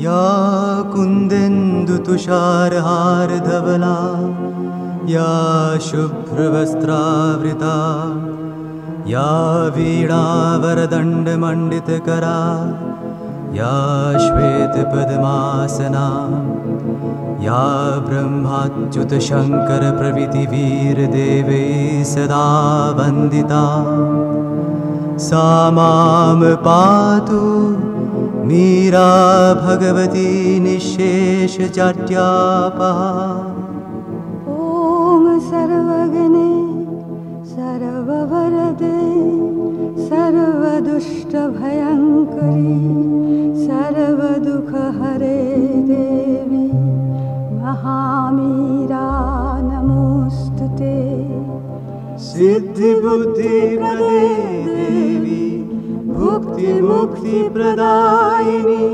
या कुन्देन्दुतुषारहारधवला या शुभ्रवस्त्रावृता या वीणावरदण्डमण्डितकरा या श्वेतपद्मासना या ब्रह्माच्युतशङ्करप्रभृतिवीरदेवैः सदा वन्दिता सा मां पातु मीरा भगवती निःशेषजाड्यापहा। ॐ सर्वगणे सर्ववरदे सर्वदुष्टभयङ्करी सर्वदुःखहरे देवी महामीरा नमोऽस्तुते। सिद्धिबुद्धिप्रदे देवी भुक्तिमुक्तिप्रदायिनी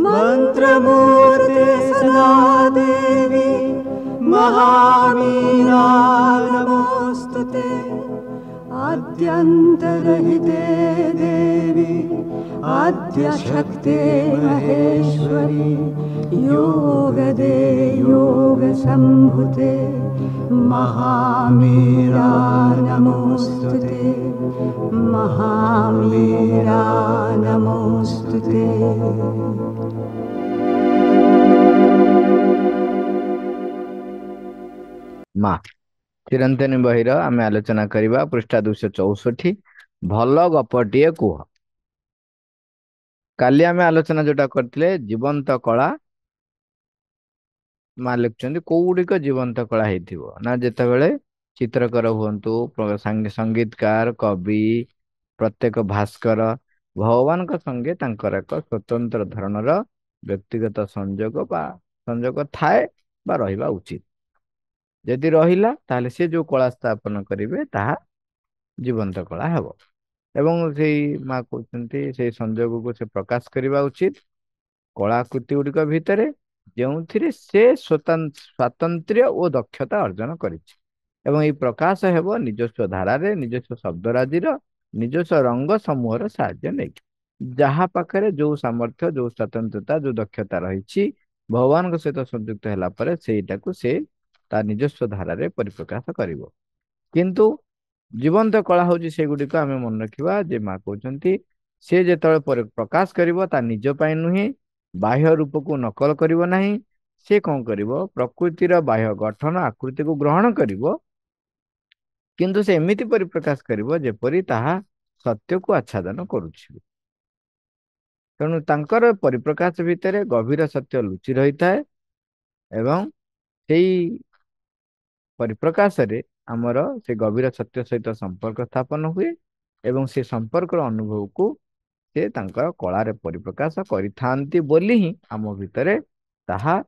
मन्त्रमूर्ते सदा देवी महामीरा नमोऽस्तुते। आद्यन्तरहिते देवी आद्यशक्ते महेश्वरी योगदे योगसम्भुते महामीरा नमोऽस्तुते महामीरा नमोऽस्तुते। माँ चिरंतनी बहिर आम आलोचना करवा पृष्ठा 264 भल गपटीए कुह। काली आम आलोचना जोटा करते जीवंत कला माँ लिखुं कौड़िक जीवंत कला ना जितेबले चित्रकर हुंतु संगीतकार कवि प्रत्येक भास्कर भगवान संगे तांकर एक स्वतंत्र धरणर व्यक्तिगत संजोग संजोग थाए बा रहिबा उचित। यदि रहिला ताले से जो कला स्थापन करिवे ताहा जीवंत कला हेबो एवं से माँ कहते से संजोग को से प्रकाश करवा उचित कलाकृति गुड़िक भितर जो से स्वातंत्र्य और दक्षता अर्जन करिछि एवं ये प्रकाश हेबो निजस्व धारारे निजस्व शब्दराजीर निजस्व रंग समूहर साहाय्य नहीं जहाँ पाखरे जो सामर्थ्य जो स्वतंत्रता जो दक्षता रही भगवान को सहित संयुक्त होला परे सेटाकू से ता निजस्व धारारे परिप्रकाश करिवो। किंतु जीवंत कला हूँ से गुड़िक आम मन रखा जे माँ कहते से जो प्रकाश करिवो ता निज पाई नुहे बाह्य रूप को नकल करिवो नहीं से कौन करिवो प्रकृतिर बाह्य गठन आकृति को ग्रहण करिवो किंतु से एमिति परिप्रकाश करिवो जेपरि ताहा सत्य को आच्छादन करुछि। तेणु तांकर परिप्रकाश भितर गभीर सत्य लुचि रही थाए एवं सेई परिप्रकाश रे आमर से गभीर सत्य सहित संपर्क स्थापन हुए एवं से संपर्क अनुभव को से तांकर कलारे परिप्रकाश करिथांती बोली ही आम भितरे ताहा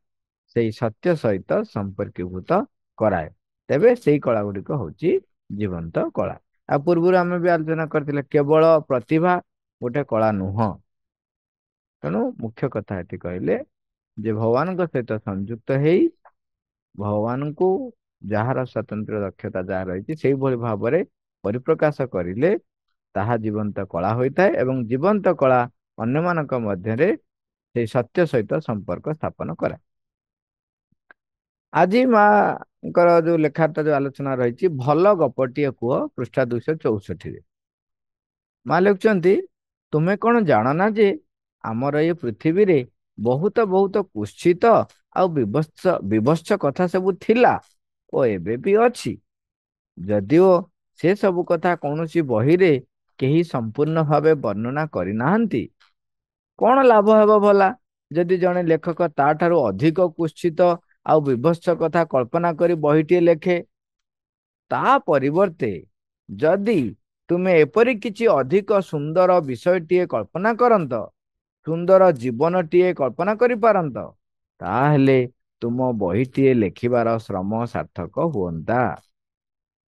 से सत्य सहित संपर्कीभूत कराए तेबे से कला गुड़िक होची जीवंत कला। आ पूर्व आम भी आलोचना करते केवल प्रतिभा गोटे कला नुह। तेणु मुख्य कथा ये कहले जे भगवान सहित संयुक्त है भगवान को जार स्वतंत्र दक्षता जहाँ रही से भाव में परिप्रकाश करिले ताहा जीवंत कला होता है एवं जीवंत कला अन्य मानक मध्यरे से सत्य सहित संपर्क स्थापन कराए। आज माँ जो लेखाटा जो आलोचना रही भल गपटीए कुह पृष्ठा 264 माँ लिखुंट तुम्हें कौन जान ना जे आमर ये पृथ्वी रे बहुत बहुत कुत्सित आउ विवत्स कथा सब थिला ओ एबे भी अछि जदिओ से सब कथा कौन सी बही रे केही संपूर्ण भावे वर्णना करि नाहंती कौन लाभ हेबो भला जदि जने लेखक ता ठारू अधिक कुत्सित आउ विवत्स कथा कल्पना करी बहीटिए लेखे ता परिवर्ते जदि तुमे एपरि किछि अधिक सुंदर विषयटिए कल्पना करंत सुंदर जीवनटिए कल्पना करि पारंत ताहेले तुम बहीटिए लेखिबार श्रम सार्थक हुअंता।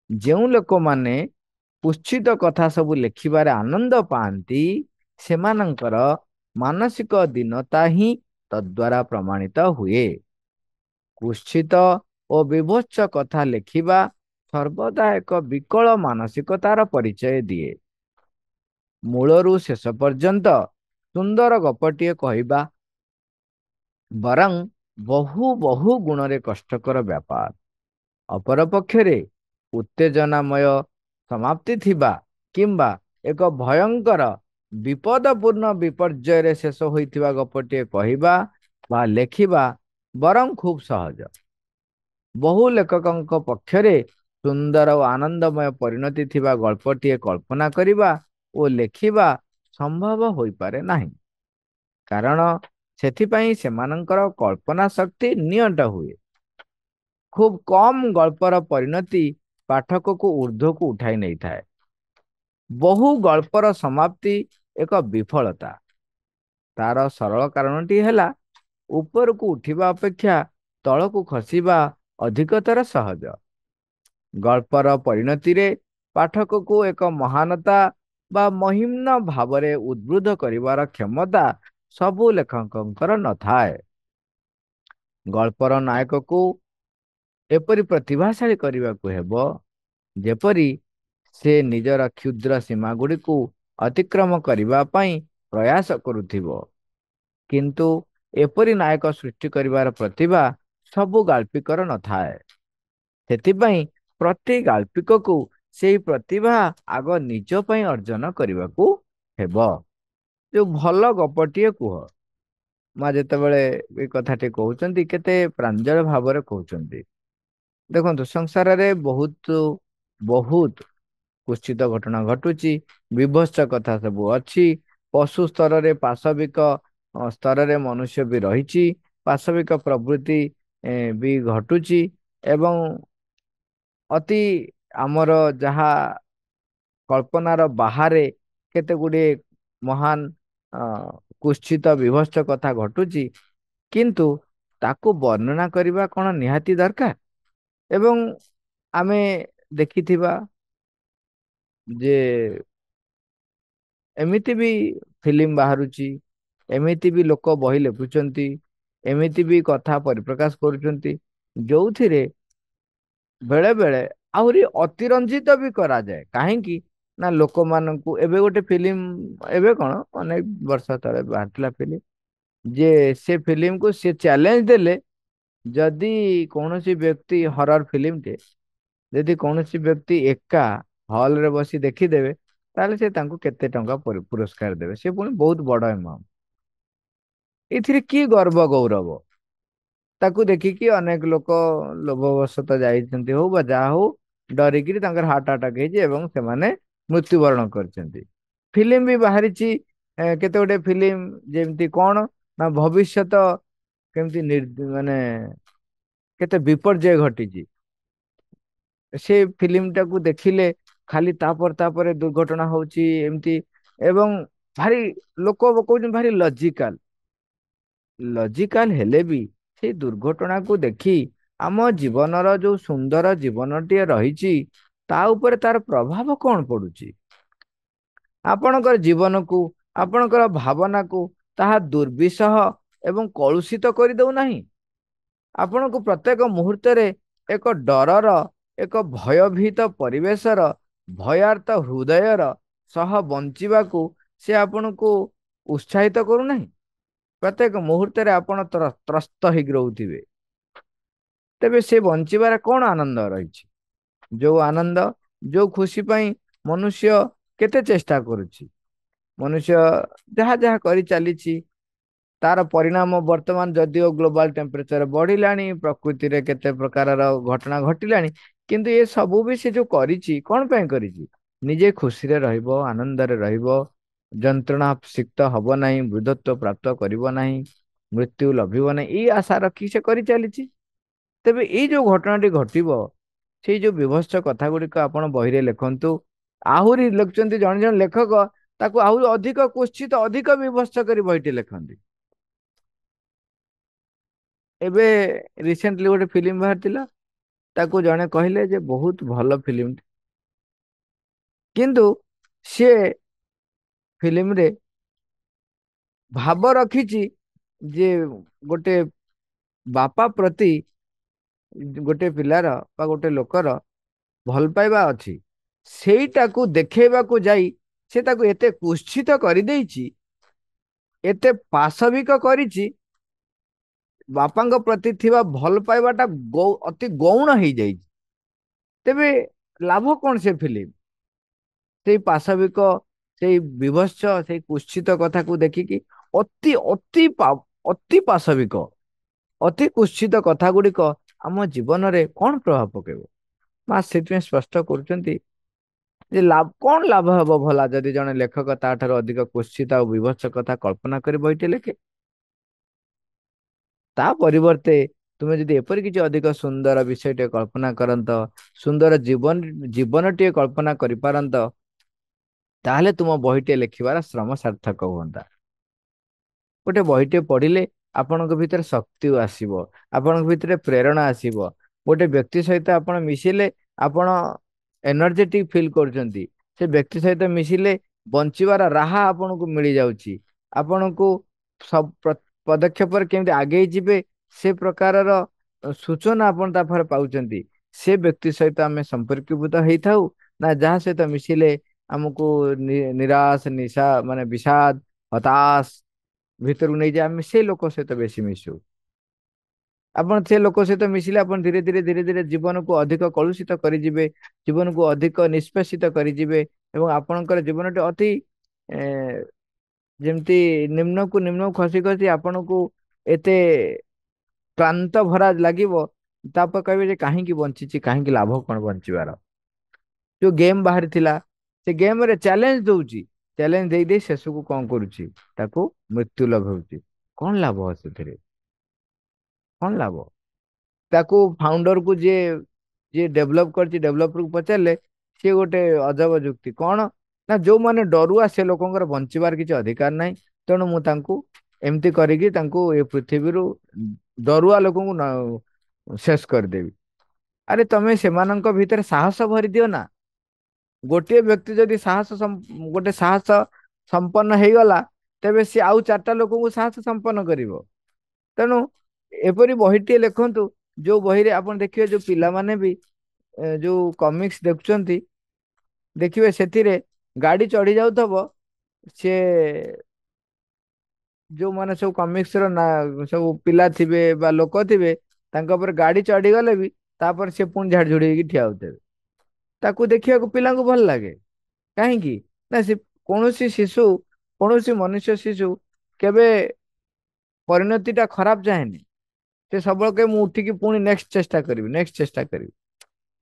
ଯେଉଁ ଲୋକମାନେ କୁତ୍ସିତ କଥା ସବୁ ଲେଖିବାରେ ଆନନ୍ଦ ପାଆନ୍ତି ସେମାନଙ୍କର ମାନସିକ ଦୀନତା ହିଁ ତଦ୍ୱାରା ପ୍ରମାଣିତ ହୁଏ। କୁତ୍ସିତ ଓ ବିଭତ୍ସ କଥା ଲେଖିବା ସର୍ବଦା ଏକ ବିକଳ ମାନସିକତାର ପରିଚୟ ଦିଏ। ମୂଳରୁ ଶେଷ ପର୍ଯ୍ୟନ୍ତ ସୁନ୍ଦର ଗପଟିଏ କହିବା ବରଂ ବହୁ ବହୁ ଗୁଣରେ କଷ୍ଟକର ବ୍ୟାପାର। ଅପରପକ୍ଷରେ ଉତ୍ତେଜନାମୟ ସମାପ୍ତି ଥିବା କିମ୍ବା ଏକ ଭୟଙ୍କର ବିପଦପୂର୍ଣ୍ଣ ବିପର୍ଯ୍ୟୟରେ ଶେଷ ହୋଇଥିବା ଗପଟିଏ କହିବା ବା ଲେଖିବା ବରଂ ଖୁବ୍ ସହଜ। ବହୁ ଲେଖକଙ୍କ ପକ୍ଷରେ ସୁନ୍ଦର ଓ ଆନନ୍ଦମୟ ପରିଣତି ଥିବା ଗଳ୍ପଟିଏ କଳ୍ପନା କରିବା ଓ ଲେଖିବା ସମ୍ଭବ ହୋଇପାରେ ନାହିଁ। କାରଣ ସେଥିପାଇଁ ସେମାନଙ୍କର କଳ୍ପନା ଶକ୍ତି ନିଅଣ୍ଟ ହୁଏ। ଖୁବ୍ କମ୍ ଗଳ୍ପର ପରିଣତି ପାଠକକୁ ଊର୍ଦ୍ଧ୍ୱକୁ ଉଠାଇ ନେଇଥାଏ। ବହୁ ଗଳ୍ପର ସମାପ୍ତି ଏକ ବିଫଳତା। ତାର ସରଳ କାରଣଟି ହେଲା ଉପରକୁ ଉଠିବା ଅପେକ୍ଷା ତଳକୁ ଖସିବା ଅଧିକତର ସହଜ। ଗଳ୍ପର ପରିଣତିରେ ପାଠକକୁ ଏକ ମହାନତା ବା ମହିମ୍ନ ଭାବରେ ଉଦ୍ବୁଦ୍ଧ କରିବାର କ୍ଷମତା ସବୁ ଲେଖକଙ୍କର ନଥାଏ। ଗଳ୍ପର ନାୟକକୁ ଏପରି ପ୍ରତିଭାଶାଳୀ କରିବାକୁ ହେବ ଯେପରି ସେ ନିଜର କ୍ଷୁଦ୍ର ସୀମା ଗୁଡ଼ିକୁ ଅତିକ୍ରମ କରିବା ପାଇଁ ପ୍ରୟାସ କରୁଥିବ। କିନ୍ତୁ ଏପରି ନାୟକ ସୃଷ୍ଟି କରିବାର ପ୍ରତିଭା ସବୁ ଗାଳ୍ପିକର ନଥାଏ। ସେଥିପାଇଁ ପ୍ରତି ଗାଳ୍ପିକକୁ ସେହି ପ୍ରତିଭା ଆଗ ନିଜ ପାଇଁ ଅର୍ଜନ କରିବାକୁ ହେବ। ଯୋଉ ଭଲ ଗପଟିଏ କୁହ। ମା ଯେତେବେଳେ ଏ କଥାଟି କହୁଛନ୍ତି କେତେ ପ୍ରାଞ୍ଜଳ ଭାବରେ କହୁଛନ୍ତି। ଦେଖନ୍ତୁ ସଂସାରରେ ବହୁତ ବହୁତ କୁଶ୍ଚିତ ଘଟଣା ଘଟୁଛି। ବିଭତ୍ସ କଥା ସବୁ ଅଛି। ପଶୁ ସ୍ତରରେ ପାଶବିକ ସ୍ତରରେ ମନୁଷ୍ୟ ବି ରହିଛି। ପାଶବିକ ପ୍ରବୃତ୍ତି ବି ଘଟୁଛି ଏବଂ ଅତି ଆମର ଯାହା କଳ୍ପନାର ବାହାରେ କେତେ ଗୁଡ଼ିଏ ମହାନ କୁଶ୍ଚିତ ବିଭତ୍ସ କଥା ଘଟୁଛି। କିନ୍ତୁ ତାକୁ ବର୍ଣ୍ଣନା କରିବା କ'ଣ ନିହାତି ଦରକାର? ଏବଂ ଆମେ ଦେଖିଥିବା ଯେ ଏମିତି ବି ଫିଲ୍ମ ବାହାରୁଛି, ଏମିତି ବି ଲୋକ ବହି ଲେଖୁଛନ୍ତି, ଏମିତି ବି କଥା ପରିପ୍ରକାଶ କରୁଛନ୍ତି ଯୋଉଥିରେ ବେଳେ ବେଳେ ଆହୁରି ଅତିରଞ୍ଜିତ ବି କରାଯାଏ। କାହିଁକି ନା ଲୋକମାନଙ୍କୁ ଏବେ ଗୋଟେ ଫିଲ୍ମ ଏବେ କ'ଣ ଅନେକ ବର୍ଷ ତଳେ ବାହାରିଥିଲା ଫିଲ୍ମ ଯେ ସେ ଫିଲ୍ମକୁ ସେ ଚ୍ୟାଲେଞ୍ଜ ଦେଲେ ଯଦି କୌଣସି ବ୍ୟକ୍ତି ହରର ଫିଲ୍ମଟେ ଯଦି କୌଣସି ବ୍ୟକ୍ତି ଏକା ହଲରେ ବସି ଦେଖିଦେବେ ତାହେଲେ ସେ ତାଙ୍କୁ କେତେ ଟଙ୍କା ପୁରସ୍କାର ଦେବେ। ସେ ପୁଣି ବହୁତ ବଡ ଆମାଉଣ୍ଟ। ଏଥିରେ କି ଗର୍ବ ଗୌରବ? ତାକୁ ଦେଖିକି ଅନେକ ଲୋକ ଲୋଭବଶତଃ ଯାଇଛନ୍ତି ହଉ ବା ଯାହା ହଉ ଡରିକିରି ତାଙ୍କର ହାର୍ଟ ଆଟାକ ହେଇଛି ଏବଂ ସେମାନେ ମୃତ୍ୟୁବରଣ କରିଛନ୍ତି। ଫିଲ୍ମ ବି ବାହାରିଛି କେତେ ଗୋଟେ ଫିଲ୍ମ ଯେମିତି କ'ଣ ନା ଭବିଷ୍ୟତ କେମିତି ମାନେ କେତେ ବିପର୍ଯ୍ୟୟ ଘଟିଛି। ସେ ଫିଲ୍ମଟାକୁ ଦେଖିଲେ ଖାଲି ତାପରେ ଦୁର୍ଘଟଣା ହଉଛି ଏମିତି ଏବଂ ଭାରି ଲୋକ କହୁଛନ୍ତି ଭାରି ଲଜିକାଲ। ଲଜିକାଲ ହେଲେ ବି ସେଇ ଦୁର୍ଘଟଣାକୁ ଦେଖି ଆମ ଜୀବନର ଯୋଉ ସୁନ୍ଦର ଜୀବନଟିଏ ରହିଛି ତା ଉପରେ ତାର ପ୍ରଭାବ କ'ଣ ପଡୁଛି? ଆପଣଙ୍କର ଜୀବନକୁ ଆପଣଙ୍କର ଭାବନାକୁ ତାହା ଦୁର୍ବିସହ ଏବଂ କଳୁଷିତ କରିଦେଉନାହିଁ? ଆପଣଙ୍କୁ ପ୍ରତ୍ୟେକ ମୁହୂର୍ତ୍ତରେ ଏକ ଡରର ଏକ ଭୟଭୀତ ପରିବେଶର ଭୟାର୍ତ ହୃଦୟର ସହ ବଞ୍ଚିବାକୁ ସେ ଆପଣଙ୍କୁ ଉତ୍ସାହିତ କରୁନାହିଁ? ପ୍ରତ୍ୟେକ ମୁହୂର୍ତ୍ତରେ ଆପଣ ତ୍ରସ୍ତ ହେଇକି ରହୁଥିବେ। ତେବେ ସେ ବଞ୍ଚିବାରେ କ'ଣ ଆନନ୍ଦ ରହିଛି? ଯୋଉ ଆନନ୍ଦ ଯୋଉ ଖୁସି ପାଇଁ ମନୁଷ୍ୟ କେତେ ଚେଷ୍ଟା କରୁଛି। ମନୁଷ୍ୟ ଯାହା ଯାହା କରି ଚାଲିଛି ତାର ପରିଣାମ ବର୍ତ୍ତମାନ ଯଦିଓ ଗ୍ଲୋବାଲ ଟେମ୍ପରେଚର ବଢିଲାଣି, ପ୍ରକୃତିରେ କେତେ ପ୍ରକାରର ଘଟଣା ଘଟିଲାଣି, କିନ୍ତୁ ଏ ସବୁ ବି ସେ ଯୋଉ କରିଛି କ'ଣ ପାଇଁ କରିଛି? ନିଜେ ଖୁସିରେ ରହିବ, ଆନନ୍ଦରେ ରହିବ, ଯନ୍ତ୍ରଣା ସିକ୍ତ ହବ ନାହିଁ, ବୃଦ୍ଧତ୍ୱ ପ୍ରାପ୍ତ କରିବ ନାହିଁ, ମୃତ୍ୟୁ ଲଭିବ ନାହିଁ, ଏଇ ଆଶା ରଖି ସେ କରିଚାଲିଛି। ତେବେ ଏଇ ଯୋଉ ଘଟଣାଟି ଘଟିବ ସେଇ ଯୋଉ ବିଭତ୍ସ କଥା ଗୁଡିକ ଆପଣ ବହିରେ ଲେଖନ୍ତୁ। ଆହୁରି ଲେଖୁଛନ୍ତି ଜଣେ ଜଣେ ଲେଖକ ତାକୁ ଆହୁରି ଅଧିକ କୁଶ୍ଚିତ ଅଧିକ ବିଭତ୍ସ କରି ବହିଟି ଲେଖନ୍ତି। ଏବେ ରିସେଣ୍ଟଲି ଗୋଟେ ଫିଲ୍ମ ବାହାରିଥିଲା, ତାକୁ ଜଣେ କହିଲେ ଯେ ବହୁତ ଭଲ ଫିଲ୍ମ, କିନ୍ତୁ ସିଏ ଫିଲ୍ମରେ ଭାବ ରଖିଛି ଯେ ଗୋଟେ ବାପା ପ୍ରତି ଗୋଟେ ପିଲାର ବା ଗୋଟେ ଲୋକର ଭଲ ପାଇବା ଅଛି, ସେଇଟାକୁ ଦେଖେଇବାକୁ ଯାଇ ସେ ତାକୁ ଏତେ କୁତ୍ସିତ କରିଦେଇଛି, ଏତେ ପାଶବିକ କରିଛି ବାପାଙ୍କ ପ୍ରତି ଥିବା ଭଲ ପାଇବାଟା ଅତି ଗୌଣ ହେଇଯାଇଛି। ତେବେ ଲାଭ କଣ ସେ ଫିଲ୍ମ? ସେଇ ପାଶବିକ, ସେଇ ବିଭତ୍ସ, ସେଇ କୁତ୍ସିତ କଥାକୁ ଦେଖିକି ଅତି ଅତି ଅତି ପାଶବିକ, ଅତି କୁତ୍ସିତ କଥା ଗୁଡିକ ଆମ ଜୀବନରେ କଣ ପ୍ରଭାବ ପକେଇବ? ମା ସେଥିପାଇଁ ସ୍ପଷ୍ଟ କରୁଛନ୍ତି ଯେ କଣ ଲାଭ ହେବ ଭଲା ଯଦି ଜଣେ ଲେଖକ ତାଠାରୁ ଅଧିକ କୁତ୍ସିତ ଆଉ ବିଭତ୍ସ କଥା କଳ୍ପନା କରି ବହିଟେ ଲେଖେ। ତା ପରିବର୍ତ୍ତେ ତୁମେ ଯଦି ଏପରି କିଛି ଅଧିକ ସୁନ୍ଦର ବିଷୟଟିଏ କଳ୍ପନା କରନ୍ତ, ସୁନ୍ଦର ଜୀବନଟିଏ କଳ୍ପନା କରିପାରନ୍ତ, ତାହେଲେ ତୁମ ବହିଟିଏ ଲେଖିବାର ଶ୍ରମ ସାର୍ଥକ ହୁଅନ୍ତା। ଗୋଟେ ବହିଟିଏ ପଢିଲେ ଆପଣଙ୍କ ଭିତରେ ଶକ୍ତି ଆସିବ, ଆପଣଙ୍କ ଭିତରେ ପ୍ରେରଣା ଆସିବ। ଗୋଟେ ବ୍ୟକ୍ତି ସହିତ ଆପଣ ମିଶିଲେ ଆପଣ ଏନର୍ଜେଟିକ ଫିଲ୍ କରୁଛନ୍ତି। ସେ ବ୍ୟକ୍ତି ସହିତ ମିଶିଲେ ବଞ୍ଚିବାର ରାହା ଆପଣଙ୍କୁ ମିଳିଯାଉଛି। ଆପଣଙ୍କୁ ସବୁ ପଦକ୍ଷେପରେ କେମିତି ଆଗେଇ ଯିବେ ସେ ପ୍ରକାରର ସୂଚନା ଆପଣ ତା ପାଖରେ ପାଉଛନ୍ତି। ସେ ବ୍ୟକ୍ତି ସହିତ ଆମେ ସମ୍ପର୍କୀଭୂତ ହେଇଥାଉ ନା ଯାହା ସହିତ ମିଶିଲେ ଆମକୁ ନିରାଶ, ମାନେ ବିଷାଦ, ହତାଶ ଭିତରକୁ ନେଇଯାଏ, ଆମେ ସେ ଲୋକ ସହିତ ବେଶୀ ମିଶୁ। ଆପଣ ସେ ଲୋକ ସହିତ ମିଶିଲେ ଆପଣ ଧୀରେ ଧୀରେ ଧୀରେ ଧୀରେ ଜୀବନକୁ ଅଧିକ କଳୁଷିତ କରିଯିବେ, ଜୀବନକୁ ଅଧିକ ନିଷ୍ପେଷିତ କରିଯିବେ ଏବଂ ଆପଣଙ୍କର ଜୀବନଟି ଅତି ଏ, ଯେମିତି ନିମ୍ନକୁ ନିମ୍ନକୁ ଖସି ଖସି ଆପଣଙ୍କୁ ଏତେ କ୍ଳାନ୍ତ ଭରା ଲାଗିବ। ତାପରେ କହିବେ ଯେ କାହିଁକି ବଞ୍ଚିଛି, କାହିଁକି ଲାଭ କଣ ବଞ୍ଚିବାର? ଯୋଉ ଗେମ୍ ବାହାରିଥିଲା, ସେ ଗେମ ରେ ଚ୍ୟାଲେଞ୍ଜ ଦଉଛି, ଚ୍ୟାଲେଞ୍ଜ ଦେଇ ଦେଇ ଶେଷକୁ କଣ କରୁଛି? ତାକୁ ମୃତ୍ୟୁ ଲଭଉଛି। କଣ ଲାଭ ସେଥିରେ? କଣ ଲାଭ? ତାକୁ ଫାଉଣ୍ଡର କୁ ଯିଏ ଯିଏ ଡେଭଲପ କରିଛି, ଡେଭଲପର କୁ ପଚାରିଲେ ସିଏ ଗୋଟେ ଅଜବ ଯୁକ୍ତି କଣ ନା ଯୋଉମାନେ ଡରୁଆ ସେ ଲୋକଙ୍କର ବଞ୍ଚିବାର କିଛି ଅଧିକାର ନାହିଁ, ତେଣୁ ମୁଁ ତାଙ୍କୁ ଏମିତି କରିକି ତାଙ୍କୁ ଏ ପୃଥିବୀରୁ ଡରୁଆ ଲୋକଙ୍କୁ ଶେଷ କରିଦେବି। ଆରେ ତମେ ସେମାନଙ୍କ ଭିତରେ ସାହସ ଭରି ଦିଅ ନା। ଗୋଟିଏ ବ୍ୟକ୍ତି ଯଦି ଗୋଟେ ସାହସ ସମ୍ପନ୍ନ ହେଇଗଲା, ତେବେ ସିଏ ଆଉ ଚାରିଟା ଲୋକଙ୍କୁ ସାହସ ସମ୍ପନ୍ନ କରିବ। ତେଣୁ ଏପରି ବହିଟିଏ ଲେଖନ୍ତୁ ଯୋଉ ବହିରେ ଆପଣ ଦେଖିବେ ଯୋଉ ପିଲାମାନେ ବି ଯୋଉ କମିକ୍ସ ଦେଖୁଛନ୍ତି, ଦେଖିବେ ସେଥିରେ ଗାଡି ଚଢି ଯାଉଥିବ, ସିଏ ଯୋଉମାନେ ସବୁ କମିକ୍ସ ର ନା ସବୁ ପିଲା ଥିବେ ବା ଲୋକ ଥିବେ, ତାଙ୍କ ଉପରେ ଗାଡି ଚଢିଗଲେ ବି ତାପରେ ସେ ପୁଣି ଝାଡି ଝୁଡି ହେଇକି ଠିଆ ହଉଥିବେ। ତାକୁ ଦେଖିବାକୁ ପିଲାଙ୍କୁ ଭଲ ଲାଗେ। କାହିଁକି ନା ସେ କୌଣସି ଶିଶୁ, କୌଣସି ମନୁଷ୍ୟ ଶିଶୁ କେବେ ପରିଣତି ଟା ଖରାପ ଯାଏନି। ସେ ସବୁବେଳେ କହେ ମୁଁ ଉଠିକି ପୁଣି ନେକ୍ସଟ ଚେଷ୍ଟା କରିବି, ନେକ୍ସଟ ଚେଷ୍ଟା କରିବି।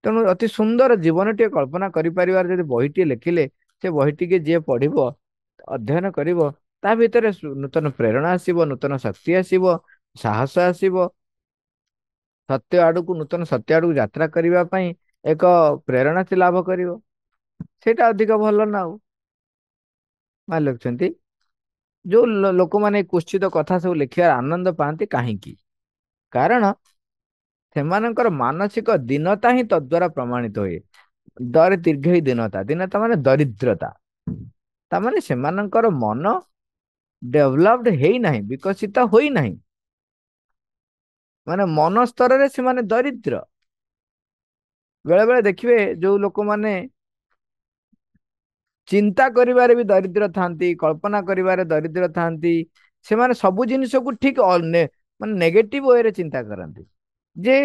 ତେଣୁ ଅତି ସୁନ୍ଦର ଜୀବନଟିଏ କଳ୍ପନା କରିପାରିବାର ଯଦି ବହିଟିଏ ଲେଖିଲେ, ସେ ବହିଟିକେ ଯିଏ ପଢିବ, ଅଧ୍ୟୟନ କରିବ, ତା ଭିତରେ ନୂତନ ପ୍ରେରଣା ଆସିବ, ନୂତନ ଶକ୍ତି ଆସିବ, ସାହସ ଆସିବ। ସତ୍ୟ ଆଡକୁ, ନୂତନ ସତ୍ୟ ଆଡକୁ ଯାତ୍ରା କରିବା ପାଇଁ ଏକ ପ୍ରେରଣା ସେ ଲାଭ କରିବ। ସେଇଟା ଅଧିକ ଭଲ ନା ଆଉ। ମା ଲେଖୁଛନ୍ତି ଯୋଉ ଲୋକମାନେ କୁଶ୍ଚିତ କଥା ସବୁ ଲେଖିବାର ଆନନ୍ଦ ପାଆନ୍ତି କାହିଁକି? କାରଣ ସେମାନଙ୍କର ମାନସିକ ଦୀନତା ହିଁ ତଦ୍ଵାରା ପ୍ରମାଣିତ ହୁଏ। ଦୀର୍ଘ ଦୀନତା, ଦୀନତା ମାନେ ଦରିଦ୍ରତା। ତାମାନେ ସେମାନଙ୍କର ମନ ଡେଭଲପଡ ହେଇନାହିଁ, ବିକଶିତ ହୋଇନାହିଁ। ମାନେ ମନ ସ୍ତରରେ ସେମାନେ ଦରିଦ୍ର। ବେଳେ ବେଳେ ଦେଖିବେ ଯୋଉ ଲୋକମାନେ ଚିନ୍ତା କରିବାରେ ବି ଦରିଦ୍ର ଥାନ୍ତି, କଳ୍ପନା କରିବାରେ ଦରିଦ୍ର ଥାନ୍ତି, ସେମାନେ ସବୁ ଜିନିଷକୁ ଠିକ ମାନେ ନେଗେଟିଭ ୱେରେ ଚିନ୍ତା କରନ୍ତି। ଯେ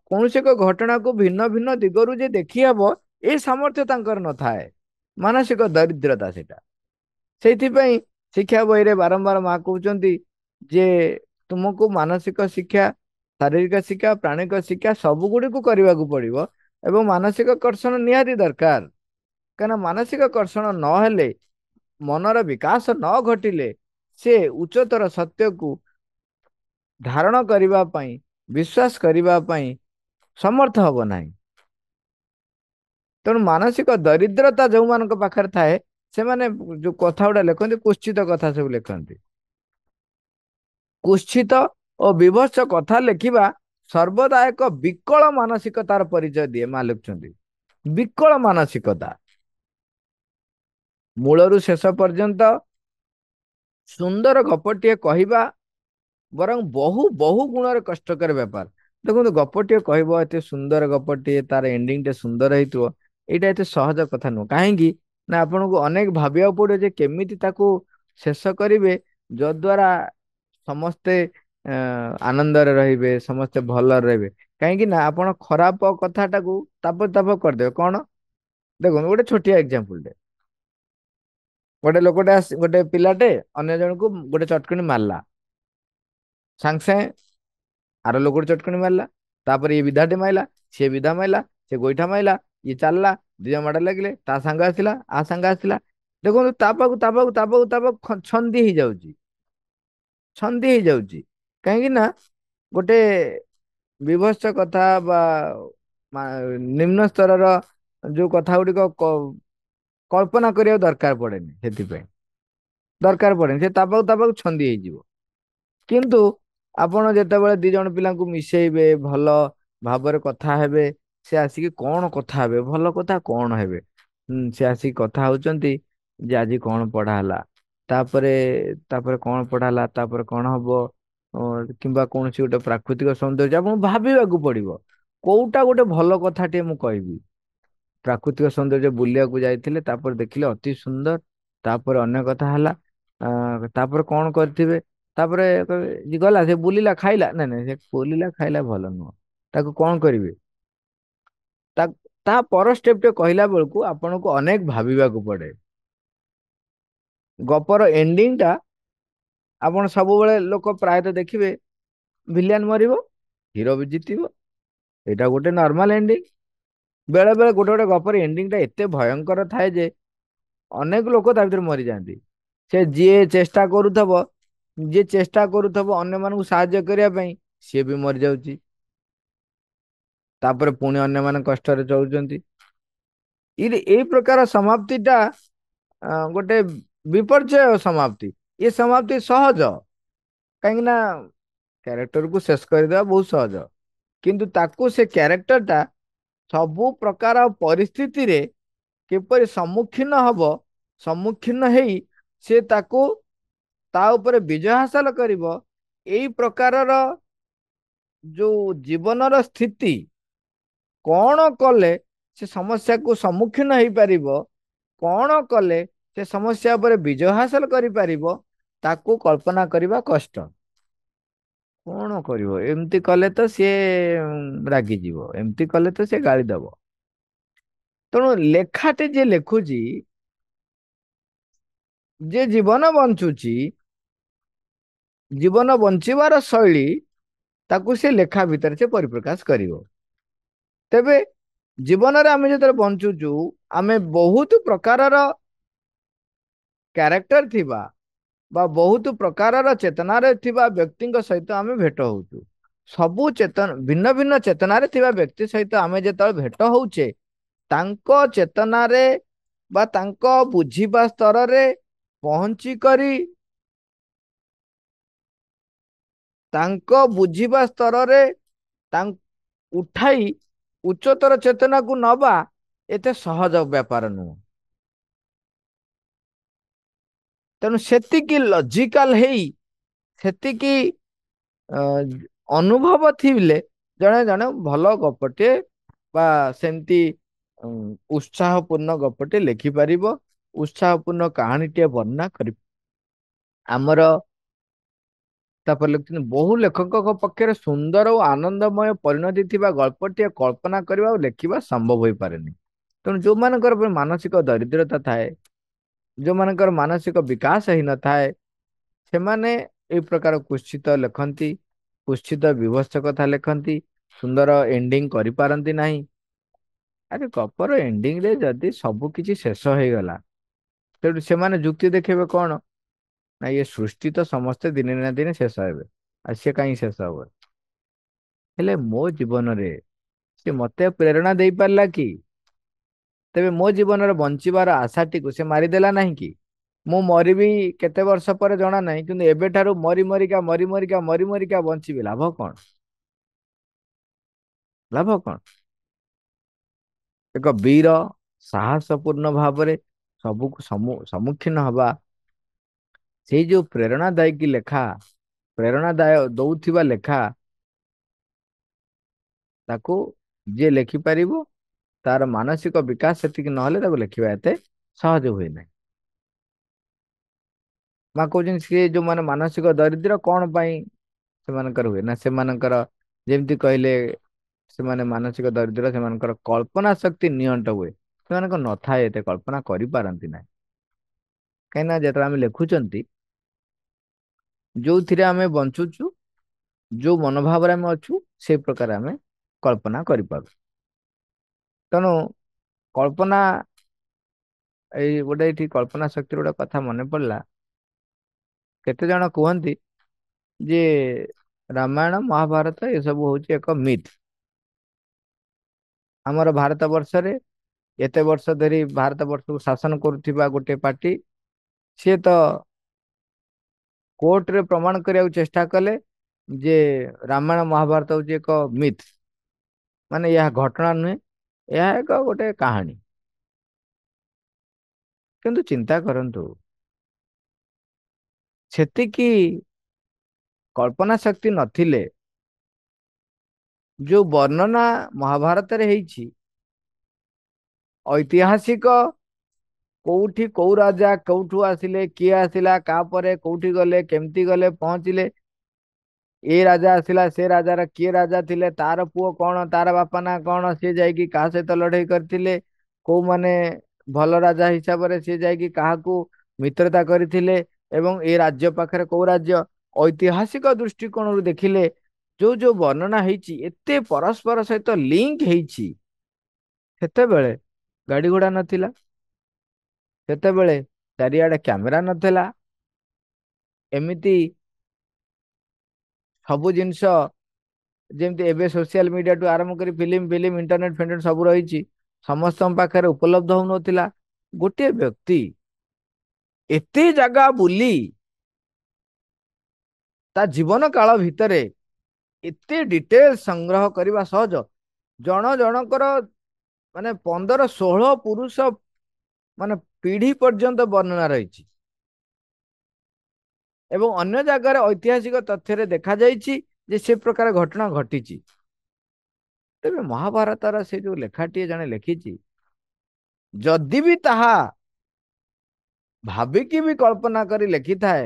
କୌଣସି ଏକ ଘଟଣାକୁ ଭିନ୍ନ ଭିନ୍ନ ଦିଗରୁ ଯେ ଦେଖିହବ, ଏ ସାମର୍ଥ୍ୟ ତାଙ୍କର ନଥାଏ। ମାନସିକ ଦରିଦ୍ରତା ସେଇଟା। ସେଇଥିପାଇଁ ଶିକ୍ଷା ବହିରେ ବାରମ୍ବାର ମା କହୁଛନ୍ତି ଯେ ତୁମକୁ ମାନସିକ ଶିକ୍ଷା, ଶାରୀରିକ ଶିକ୍ଷା, ପ୍ରାଣିକ ଶିକ୍ଷା ସବୁ ଗୁଡିକୁ କରିବାକୁ ପଡିବ ଏବଂ ମାନସିକ କର୍ଷଣ ନିହାତି ଦରକାର। କାହିଁକିନା ମାନସିକ କର୍ଷଣ ନହେଲେ, ମନର ବିକାଶ ନ ଘଟିଲେ, ସେ ଉଚ୍ଚତର ସତ୍ୟକୁ ଧାରଣ କରିବା ପାଇଁ, ବିଶ୍ୱାସ କରିବା ପାଇଁ ସମର୍ଥ ହବ ନାହିଁ। ତେଣୁ ମାନସିକ ଦରିଦ୍ରତା ଯୋଉମାନଙ୍କ ପାଖରେ ଥାଏ, ସେମାନେ ଯୋଉ କଥା ଗୁଡା ଲେଖନ୍ତି କୁଶ୍ଚିତ କଥା ସବୁ ଲେଖନ୍ତି। କୁଶ୍ଚିତ ଓ ବିଭତ୍ସ କଥା ଲେଖିବା ସର୍ବଦା ଏକ ବିକଳ ମାନସିକତାର ପରିଚୟ ଦିଏ, ମା ଲେଖୁଛନ୍ତି। ବିକଳ ମାନସିକତା। ମୂଳରୁ ଶେଷ ପର୍ଯ୍ୟନ୍ତ ସୁନ୍ଦର ଗପଟିଏ କହିବା ବରଂ ବହୁ ବହୁ ଗୁଣରେ କଷ୍ଟକର ବ୍ୟାପାର। ଦେଖନ୍ତୁ ଗପଟିଏ କହିବ, ଏତେ ସୁନ୍ଦର ଗପଟିଏ, ତାର ଏଣ୍ଡିଂ ଟେ ସୁନ୍ଦର ହେଇଥିବ, ଏଇଟା ଏତେ ସହଜ କଥା ନୁହଁ। କାହିଁକି ନା ଆପଣଙ୍କୁ ଅନେକ ଭାବିବାକୁ ପଡିବ ଯେ କେମିତି ତାକୁ ଶେଷ କରିବେ, ଯଦ୍ୱାରା ସମସ୍ତେ ଆନନ୍ଦରେ ରହିବେ, ସମସ୍ତେ ଭଲରେ ରହିବେ। କାହିଁକି ନା ଆପଣ ଖରାପ କଥାଟାକୁ ତାପ ତାପ କରିଦେବେ କଣ? ଦେଖନ୍ତୁ ଗୋଟେ ଛୋଟିଆ ଏକ୍ଜାମ୍ପଲ ଟେ। ଗୋଟେ ଲୋକଟେ ଗୋଟେ ପିଲାଟେ ଅନ୍ୟ ଜଣଙ୍କୁ ଗୋଟେ ଚଟକଣି ମାରିଲା, ସାଙ୍ଗେ ସାଙ୍ଗେ ଆର ଲୋକଟେ ଚଟକଣି ମାରିଲା, ତାପରେ ଇଏ ବିଧାଟେ ମାଇଲା, ସିଏ ବିଧା ମାଇଲା, ସେ ଗୋଇଠା ମାଇଲା, ଇଏ ଚାଲିଲା, ଦି ଜଣ ମାଡ ଲାଗିଲେ, ତା ସାଙ୍ଗ ଆସିଲା, ଆ ସାଙ୍ଗ ଆସିଲା। ଦେଖନ୍ତୁ ତା ପାଖକୁ ଛନ୍ଦି ହେଇଯାଉଛି, ଛନ୍ଦି ହେଇଯାଉଛି। କାହିଁକି ନା ଗୋଟେ ବିଭତ୍ସ କଥା ବା ନିମ୍ନ ସ୍ତରର ଯୋଉ କଥା ଗୁଡିକ କଳ୍ପନା କରିବାକୁ ଦରକାର ପଡେନି, ସେଥିପାଇଁ ଦରକାର ପଡେନି, ସେ ତା ପାଖକୁ ଛନ୍ଦି ହେଇଯିବ। କିନ୍ତୁ ଆପଣ ଯେତେବେଳେ ଦି ଜଣ ପିଲାଙ୍କୁ ମିଶେଇବେ, ଭଲ ଭାବରେ କଥା ହେବେ, ସେ ଆସିକି କଣ କଥା ହେବେ, ଭଲ କଥା କଣ ହେବେ। ସେ ଆସିକି କଥା ହଉଛନ୍ତି ଯେ ଆଜି କଣ ପଢା ହେଲା, ତାପରେ ତାପରେ କଣ ପଢା ହେଲା, ତାପରେ କଣ ହବ, କିମ୍ବା କୌଣସି ଗୋଟେ ପ୍ରାକୃତିକ ସୌନ୍ଦର୍ଯ୍ୟ ଆପଣଙ୍କୁ ଭାବିବାକୁ ପଡିବ। କୋଉଟା ଗୋଟେ ଭଲ କଥା ଟିକେ ମୁଁ କହିବି। ପ୍ରାକୃତିକ ସୌନ୍ଦର୍ଯ୍ୟ ବୁଲିବାକୁ ଯାଇଥିଲେ, ତାପରେ ଦେଖିଲେ ଅତି ସୁନ୍ଦର, ତାପରେ ଅନ୍ୟ କଥା ହେଲା, ତାପରେ କଣ କରିଥିବେ, ତାପରେ କହିବେ, ଗଲା ସେ ବୁଲିଲା ଖାଇଲା, ନାଇଁ ନାଇଁ ସେ ବୁଲିଲା ଖାଇଲା ଭଲ ନୁହଁ, ତାକୁ କଣ କରିବେ, ତା ତା ପର ଷ୍ଟେପ ଟେ କହିଲା ବେଳକୁ ଆପଣଙ୍କୁ ଅନେକ ଭାବିବାକୁ ପଡେ। ଗପର ଏଣ୍ଡିଙ୍ଗ ଟା ଆପଣ ସବୁବେଳେ ଲୋକ ପ୍ରାୟତଃ ଦେଖିବେ ଭିଲିଆନ ମରିବ, ହିରୋ ବି ଜିତିବ, ଏଇଟା ଗୋଟେ ନର୍ମାଲ ଏଣ୍ଡିଙ୍ଗ। ବେଳେ ବେଳେ ଗୋଟେ ଗୋଟେ ଗପର ଏଣ୍ଡିଙ୍ଗ ଟା ଏତେ ଭୟଙ୍କର ଥାଏ ଯେ ଅନେକ ଲୋକ ତା ଭିତରେ ମରିଯାଆନ୍ତି। ସେ ଯିଏ ଚେଷ୍ଟା କରୁଥିବ ଅନ୍ୟମାନଙ୍କୁ ସାହାଯ୍ୟ କରିବା ପାଇଁ, ସିଏ ବି ମରିଯାଉଛି, ତାପରେ ପୁଣି ଅନ୍ୟମାନେ କଷ୍ଟରେ ଚଳୁଛନ୍ତି। ଏଇ ପ୍ରକାର ସମାପ୍ତି ଟା ଗୋଟେ ବିପର୍ଯ୍ୟୟ ସମାପ୍ତି। ଏ ସମାପ୍ତି ସହଜ, କାହିଁକି ନା କ୍ୟାରେକ୍ଟରକୁ ଶେଷ କରିଦେବା ବହୁତ ସହଜ। କିନ୍ତୁ ତାକୁ ସେ କ୍ୟାରେକ୍ଟର ଟା ସବୁ ପ୍ରକାର ପରିସ୍ଥିତିରେ କିପରି ସମ୍ମୁଖୀନ ହବ, ସମ୍ମୁଖୀନ ହେଇ ସେ ତାକୁ ତା ଉପରେ ବିଜୟ ହାସଲ କରିବ, ଏଇ ପ୍ରକାରର ଯୋଉ ଜୀବନର ସ୍ଥିତି, କଣ କଲେ ସେ ସମସ୍ୟାକୁ ସମ୍ମୁଖୀନ ହେଇପାରିବ, କଣ କଲେ ସେ ସମସ୍ୟା ଉପରେ ବିଜୟ ହାସଲ କରିପାରିବ, ତାକୁ କଳ୍ପନା କରିବା କଷ୍ଟ। କଣ କରିବ, ଏମିତି କଲେ ତ ସିଏ ରାଗିଯିବ, ଏମିତି କଲେ ତ ସିଏ ଗାଳି ଦବ। ତେଣୁ ଲେଖାଟେ ଯିଏ ଲେଖୁଛି, ଯିଏ ଜୀବନ ବଞ୍ଚୁଛି, ଜୀବନ ବଞ୍ଚିବାର ଶୈଳୀ, ତାକୁ ସେ ଲେଖା ଭିତରେ ସେ ପରିପ୍ରକାଶ କରିବ। ତେବେ ଜୀବନରେ ଆମେ ଯେତେବେଳେ ବଞ୍ଚୁଛୁ, ଆମେ ବହୁତ ପ୍ରକାରର କ୍ୟାରେକ୍ଟର ଥିବା ବା ବହୁତ ପ୍ରକାରର ଚେତନାରେ ଥିବା ବ୍ୟକ୍ତିଙ୍କ ସହିତ ଆମେ ଭେଟ ହଉଛୁ। ସବୁ ଚେତନ ଭିନ୍ନ ଭିନ୍ନ ଚେତନାରେ ଥିବା ବ୍ୟକ୍ତି ସହିତ ଆମେ ଯେତେବେଳେ ଭେଟ ହଉଛେ, ତାଙ୍କ ଚେତନାରେ ବା ତାଙ୍କ ବୁଝିବା ସ୍ତରରେ ପହଞ୍ଚି କରି, ତାଙ୍କ ବୁଝିବା ସ୍ତରରେ ଉଠାଇ ଉଚ୍ଚତର ଚେତନାକୁ ନବା ଏତେ ସହଜ ବ୍ୟାପାର ନୁହଁ। ତେଣୁ ସେତିକି ଲଜିକାଲ ହେଇ, ସେତିକି ଅ, ଅନୁଭବ ଥିଲେ ଜଣେ ଜଣେ ଭଲ ଗପଟେ ବା ସେମିତି ଉତ୍ସାହ ପୂର୍ଣ୍ଣ ଗପଟେ ଲେଖିପାରିବ, ଉତ୍ସାହପୂର୍ଣ୍ଣ କାହାଣୀଟିଏ ବର୍ଣ୍ଣନା କରି। ଆମର ତାପରେ ଲେଖୁଛନ୍ତି, ବହୁ ଲେଖକଙ୍କ ପକ୍ଷରେ ସୁନ୍ଦର ଓ ଆନନ୍ଦମୟ ପରିଣତି ଥିବା ଗଳ୍ପଟିଏ କଳ୍ପନା କରିବା ଓ ଲେଖିବା ସମ୍ଭବ ହୋଇପାରେନି। ତେଣୁ ଯୋଉମାନଙ୍କର ମାନସିକ ଦରିଦ୍ରତା ଥାଏ, ଯୋଉମାନଙ୍କର ମାନସିକ ବିକାଶ ହେଇନଥାଏ, ସେମାନେ ଏଇ ପ୍ରକାର କୁଶ୍ଚିତ ଲେଖନ୍ତି, କୁଶ୍ଚିତ ବିଭତ୍ସ କଥା ଲେଖନ୍ତି, ସୁନ୍ଦର ଏଣ୍ଡିଙ୍ଗ କରିପାରନ୍ତି ନାହିଁ। ଆରେ ଗପର ଏଣ୍ଡିଙ୍ଗ ରେ ଯଦି ସବୁ କିଛି ଶେଷ ହେଇଗଲା, ତେଣୁ ସେମାନେ ଯୁକ୍ତି ଦେଖେଇବେ କଣ? ନା ଇଏ ସୃଷ୍ଟି ତ ସମସ୍ତେ ଦିନେ ନା ଦିନେ ଶେଷ ହେବେ, ଆଉ ସିଏ କାହିଁ ଶେଷ ହବ? ହେଲେ ମୋ ଜୀବନରେ ସେ ମତେ ପ୍ରେରଣା ଦେଇ ପାରିଲା କି? ତେବେ ମୋ ଜୀବନରେ ବଞ୍ଚିବାର ଆଶାଟିକୁ ସେ ମାରିଦେଲା ନାହିଁ କି? ମୁଁ ମରିବି କେତେ ବର୍ଷ ପରେ ଜଣା ନାହିଁ, କିନ୍ତୁ ଏବେଠାରୁ ମରି ମରିକା ବଞ୍ଚିବି, ଲାଭ କଣ? ଲାଭ କଣ? ଏକ ବୀର ସାହସପୂର୍ଣ୍ଣ ଭାବରେ ସବୁକୁ ସମ୍ମୁଖୀନ ହବା, ସେଇ ଯୋଉ ପ୍ରେରଣାଦାୟୀ ଲେଖା, ଦଉଥିବା ଲେଖା, ତାକୁ ଯିଏ ଲେଖିପାରିବ, ତାର ମାନସିକ ବିକାଶ ସେତିକି ନହେଲେ ତାକୁ ଲେଖିବା ଏତେ ସହଜ ହୁଏ ନାହିଁ। ମା କହୁଛନ୍ତି ସିଏ ଯୋଉମାନେ ମାନସିକ ଦରିଦ୍ର କଣ ପାଇଁ ସେମାନଙ୍କର ହୁଏ ନା ସେମାନଙ୍କର ଯେମିତି କହିଲେ ସେମାନେ ମାନସିକ ଦରିଦ୍ର ସେମାନଙ୍କର କଳ୍ପନା ଶକ୍ତି ନିଅଣ୍ଟ ହୁଏ ସେମାନଙ୍କ ନଥାଏ ଏତେ କଳ୍ପନା କରିପାରନ୍ତି ନାହିଁ କାହିଁକିନା ଯେତେବେଳେ ଆମେ ଲେଖୁଛନ୍ତି ଯୋଉଥିରେ ଆମେ ବଞ୍ଚୁଛୁ ଯୋଉ ମନୋଭାବରେ ଆମେ ଅଛୁ ସେଇ ପ୍ରକାର ଆମେ କଳ୍ପନା କରିପାରୁ ତେଣୁ କଳ୍ପନା ଏଇ ଗୋଟେ ଏଇଠି କଳ୍ପନା ଶକ୍ତିର ଗୋଟେ କଥା ମନେ ପଡିଲା କେତେ ଜଣ କୁହନ୍ତି ଯେ ରାମାୟଣ ମହାଭାରତ ଏସବୁ ହଉଛି ଏକ ମିଥ୍ ଆମର ଭାରତ ବର୍ଷରେ ଏତେ ବର୍ଷ ଧରି ଭାରତ ବର୍ଷକୁ ଶାସନ କରୁଥିବା ଗୋଟେ ପାର୍ଟି ସିଏ ତ କୋର୍ଟରେ ପ୍ରମାଣ କରିବାକୁ ଚେଷ୍ଟା କଲେ ଯେ ରାମାୟଣ ମହାଭାରତ ହଉଛି ଏକ ମିଥ୍ ମାନେ ଏହା ଘଟଣା ନୁହେଁ ଏହା ଏକ ଗୋଟେ କାହାଣୀ କିନ୍ତୁ ଚିନ୍ତା କରନ୍ତୁ ସେତିକି କଳ୍ପନା ଶକ୍ତି ନଥିଲେ ଯୋଉ ବର୍ଣ୍ଣନା ମହାଭାରତରେ ହେଇଛି ଐତିହାସିକ କୋଉଠି କୋଉ ରାଜା କୋଉଠୁ ଆସିଲେ କିଏ ଆସିଲା କାପରେ କୋଉଠି ଗଲେ କେମିତି ଗଲେ ପହଞ୍ଚିଲେ ଏ ରାଜା ଆସିଲା ସେ ରାଜାର କିଏ ରାଜା ଥିଲେ ତାର ପୁଅ କଣ ତାର ବାପା ନା କଣ ସିଏ ଯାଇକି କାହା ସହିତ ଲଢେଇ କରିଥିଲେ କୋଉମାନେ ଭଲ ରାଜା ହିସାବରେ ସିଏ ଯାଇକି କାହାକୁ ମିତ୍ରତା କରିଥିଲେ ଏବଂ ଏ ରାଜ୍ୟ ପାଖରେ କୋଉ ରାଜ୍ୟ ଐତିହାସିକ ଦୃଷ୍ଟିକୋଣରୁ ଦେଖିଲେ ଯୋଉ ଯୋଉ ବର୍ଣ୍ଣନା ହେଇଛି ଏତେ ପରସ୍ପର ସହିତ ଲିଙ୍କ ହେଇଛି ସେତେବେଳେ ଗାଡି ଘୋଡା ନଥିଲା ସେତେବେଳେ ଚାରିଆଡେ କ୍ୟାମେରା ନଥିଲା ଏମିତି ସବୁ ଜିନିଷ ଯେମିତି ଏବେ ସୋସିଆଲ ମିଡିଆଠୁ ଆରମ୍ଭ କରି ଫିଲ୍ମ ଇଣ୍ଟରନେଟ ଫିଣ୍ଟରନେଟ ସବୁ ରହିଛି ସମସ୍ତଙ୍କ ପାଖରେ ଉପଲବ୍ଧ ହଉନଥିଲା ଗୋଟିଏ ବ୍ୟକ୍ତି ଏତେ ଜାଗା ବୁଲି ତା ଜୀବନ କାଳ ଭିତରେ ଏତେ ଡିଟେଲ ସଂଗ୍ରହ କରିବା ସହଜ ଜଣ ଜଣଙ୍କର ମାନେ 15 16 ପୁରୁଷ ମାନେ ପିଢି ପର୍ଯ୍ୟନ୍ତ ବର୍ଣ୍ଣନା ରହିଛି ଏବଂ ଅନ୍ୟ ଜାଗାରେ ଐତିହାସିକ ତଥ୍ୟରେ ଦେଖାଯାଇଛି ଯେ ସେ ପ୍ରକାର ଘଟଣା ଘଟିଛି ତେବେ ମହାଭାରତର ସେ ଯୋଉ ଲେଖାଟିଏ ଜଣେ ଲେଖିଛି ଯଦି ବି ତାହା ଭାବିକି ବି କଳ୍ପନା କରି ଲେଖିଥାଏ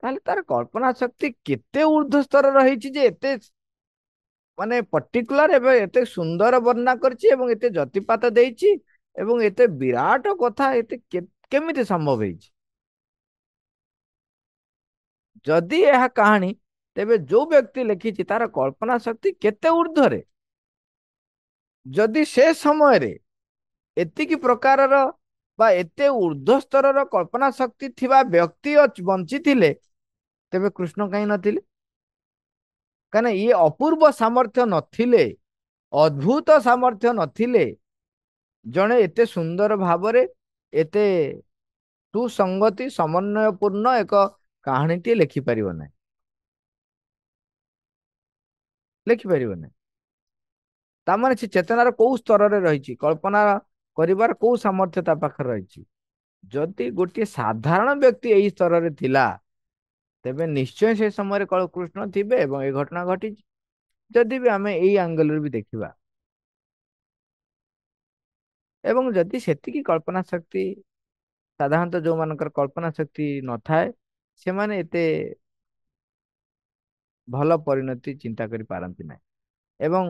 ତାହେଲେ ତାର କଳ୍ପନା ଶକ୍ତି କେତେ ଉର୍ଦ୍ଧ୍ୱ ସ୍ତରର ହେଇଛି ଯେ ଏତେ ମାନେ ପର୍ଟିକୁଲାର ଏବେ ଏତେ ସୁନ୍ଦର ବର୍ଣ୍ଣନା କରିଛି ଏବଂ ଏତେ ଯତିପାତ ଦେଇଛି ଏବଂ ଏତେ ବିରାଟ କଥା ଏତେ କେମିତି ସମ୍ଭବ ହେଇଛି ଯଦି ଏହା କାହାଣୀ ତେବେ ଯୋଉ ବ୍ୟକ୍ତି ଲେଖିଛି ତାର କଳ୍ପନା ଶକ୍ତି କେତେ ଉର୍ଦ୍ଧ୍ୱରେ ଯଦି ସେ ସମୟରେ ଏତିକି ପ୍ରକାରର ବା ଏତେ ଉର୍ଦ୍ଧ୍ୱ ସ୍ତରର କଳ୍ପନା ଶକ୍ତି ଥିବା ବ୍ୟକ୍ତି ବଞ୍ଚିଥିଲେ ତେବେ କୃଷ୍ଣ କାହିଁ ନଥିଲେ କାହିଁକିନା ଇଏ ଅପୂର୍ବ ସାମର୍ଥ୍ୟ ନଥିଲେ ଅଦ୍ଭୁତ ସାମର୍ଥ୍ୟ ନଥିଲେ ଜଣେ ଏତେ ସୁନ୍ଦର ଭାବରେ ଏତେ ସୁସଙ୍ଗତି ସମନ୍ୱୟପୂର୍ଣ୍ଣ ଏକ କାହାଣୀଟିଏ ଲେଖିପାରିବ ନାହିଁ ଲେଖିପାରିବ ନାହିଁ ତାମାନେ ସେ ଚେତନାର କୋଉ ସ୍ତରରେ ରହିଛି କଳ୍ପନା କରିବାର କୋଉ ସାମର୍ଥ୍ୟ ତା ପାଖରେ ରହିଛି ଯଦି ଗୋଟିଏ ସାଧାରଣ ବ୍ୟକ୍ତି ଏହି ସ୍ତରରେ ଥିଲା ତେବେ ନିଶ୍ଚୟ ସେ ସମୟରେ କୃଷ୍ଣ ଥିବେ ଏବଂ ଏ ଘଟଣା ଘଟିଛି ଯଦି ବି ଆମେ ଏଇ ଆଙ୍ଗେଲରୁ ବି ଦେଖିବା ଏବଂ ଯଦି ସେତିକି କଳ୍ପନା ଶକ୍ତି ସାଧାରଣତଃ ଯୋଉମାନଙ୍କର କଳ୍ପନା ଶକ୍ତି ନଥାଏ ସେମାନେ ଏତେ ଭଲ ପରିଣତି ଚିନ୍ତା କରି ପାରନ୍ତି ନାହିଁ ଏବଂ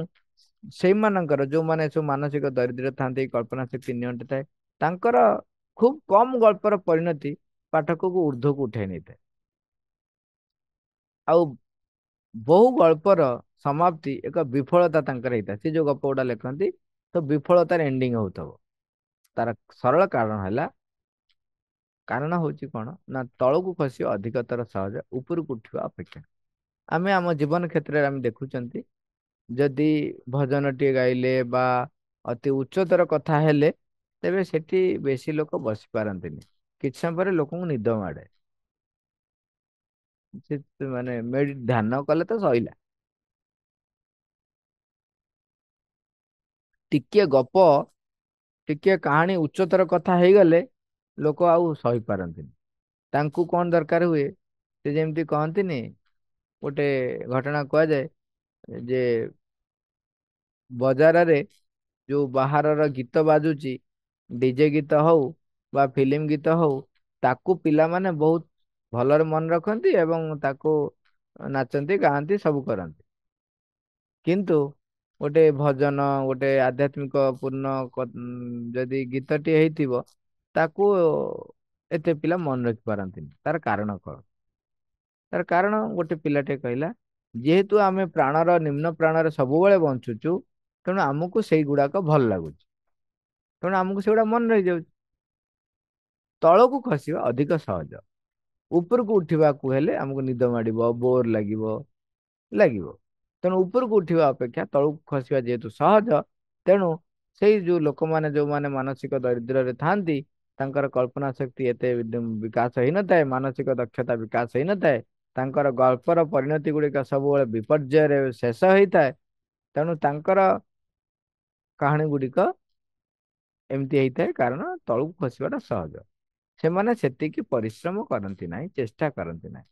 ସେଇମାନଙ୍କର ଯୋଉମାନେ ସବୁ ମାନସିକ ଦରିଦ୍ର ଥାନ୍ତି କଳ୍ପନା ଶକ୍ତି ନିଅଣ୍ଟ ଥାଏ ତାଙ୍କର ଖୁବ କମ ଗଳ୍ପର ପରିଣତି ପାଠକକୁ ଉର୍ଦ୍ଧ୍ୱକୁ ଉଠାଇ ନେଇଥାଏ ଆଉ ବହୁ ଗଳ୍ପର ସମାପ୍ତି ଏକ ବିଫଳତା ତାଙ୍କର ହେଇଥାଏ ସେ ଯୋଉ ଗପ ଗୁଡା ଲେଖନ୍ତି ତ ବିଫଳତାର ଏଣ୍ଡିଙ୍ଗ ହଉଥିବ ତାର ସରଳ କାରଣ ହେଲା କାରଣ ହଉଛି କଣ ନା ତଳକୁ ଖସିବା ଅଧିକତର ସହଜ ଉପରକୁ ଉଠିବା ଅପେକ୍ଷା ଆମେ ଆମ ଜୀବନ କ୍ଷେତ୍ରରେ ଆମେ ଦେଖୁଛନ୍ତି ଯଦି ଭଜନଟିଏ ଗାଇଲେ ବା ଅତି ଉଚ୍ଚତର କଥା ହେଲେ ତେବେ ସେଠି ବେଶୀ ଲୋକ ବସି ପାରନ୍ତିନି କିଛି ସମୟ ପରେ ଲୋକଙ୍କୁ ନିଦ ମାଡେ ସେ ମାନେ ଧ୍ୟାନ କଲେ ତ ସଇଲା ଟିକେ ଗପ ଟିକେ କାହାଣୀ ଉଚ୍ଚତର କଥା ହେଇଗଲେ ଲୋକ ଆଉ ସହିପାରନ୍ତିନି ତାଙ୍କୁ କଣ ଦରକାର ହୁଏ ସେ ଯେମିତି କହନ୍ତିନି ଗୋଟେ ଘଟଣା କୁହାଯାଏ ଯେ ବଜାରରେ ଯୋଉ ବାହାରର ଗୀତ ବାଜୁଛି ଡିଜେ ଗୀତ ହଉ ବା ଫିଲ୍ମ ଗୀତ ହଉ ତାକୁ ପିଲାମାନେ ବହୁତ ଭଲରେ ମନେ ରଖନ୍ତି ଏବଂ ତାକୁ ନାଚନ୍ତି ଗାଆନ୍ତି ସବୁ କରନ୍ତି। କିନ୍ତୁ ଗୋଟେ ଭଜନ, ଗୋଟେ ଆଧ୍ୟାତ୍ମିକ ପୂର୍ଣ୍ଣ ଯଦି ଗୀତଟି ହେଇଥିବ, ତାକୁ ଏତେ ପିଲା ମନେ ରଖି ପାରନ୍ତିନି। ତାର କାରଣ କଣ? ତାର କାରଣ ଗୋଟେ ପିଲାଟେ କହିଲା, ଯେହେତୁ ଆମେ ପ୍ରାଣର ନିମ୍ନ ପ୍ରାଣରେ ସବୁବେଳେ ବଞ୍ଚୁଛୁ, ତେଣୁ ଆମକୁ ସେଇଗୁଡାକ ଭଲ ଲାଗୁଛି, ତେଣୁ ଆମକୁ ସେଗୁଡା ମନେ ରହିଯାଉଛି। ତଳକୁ ଖସିବା ଅଧିକ ସହଜ। ଉପରକୁ ଉଠିବାକୁ ହେଲେ ଆମକୁ ନିଦ ମାଡ଼ିବ, ବୋର ଲାଗିବ, ଲାଗିବ। ତେଣୁ ଉପରକୁ ଉଠିବା ଅପେକ୍ଷା ତଳକୁ ଖସିବା ଯେହେତୁ ସହଜ, ତେଣୁ ସେଇ ଯୋଉ ଲୋକମାନେ ଯୋଉମାନେ ମାନସିକ ଦରିଦ୍ରରେ ଥାଆନ୍ତି, ତାଙ୍କର କଳ୍ପନା ଶକ୍ତି ଏତେ ବିକାଶ ହେଇନଥାଏ, ମାନସିକ ଦକ୍ଷତା ବିକାଶ ହେଇନଥାଏ, ତାଙ୍କର ଗଳ୍ପର ପରିଣତି ଗୁଡିକ ସବୁବେଳେ ବିପର୍ଯ୍ୟୟରେ ଶେଷ ହେଇଥାଏ। ତେଣୁ ତାଙ୍କର କାହାଣୀ ଗୁଡିକ ଏମିତି ହେଇଥାଏ, କାରଣ ତଳକୁ ଖସିବାଟା ସହଜ। ସେମାନେ ସେତିକି ପରିଶ୍ରମ କରନ୍ତି ନାହିଁ, ଚେଷ୍ଟା କରନ୍ତି ନାହିଁ।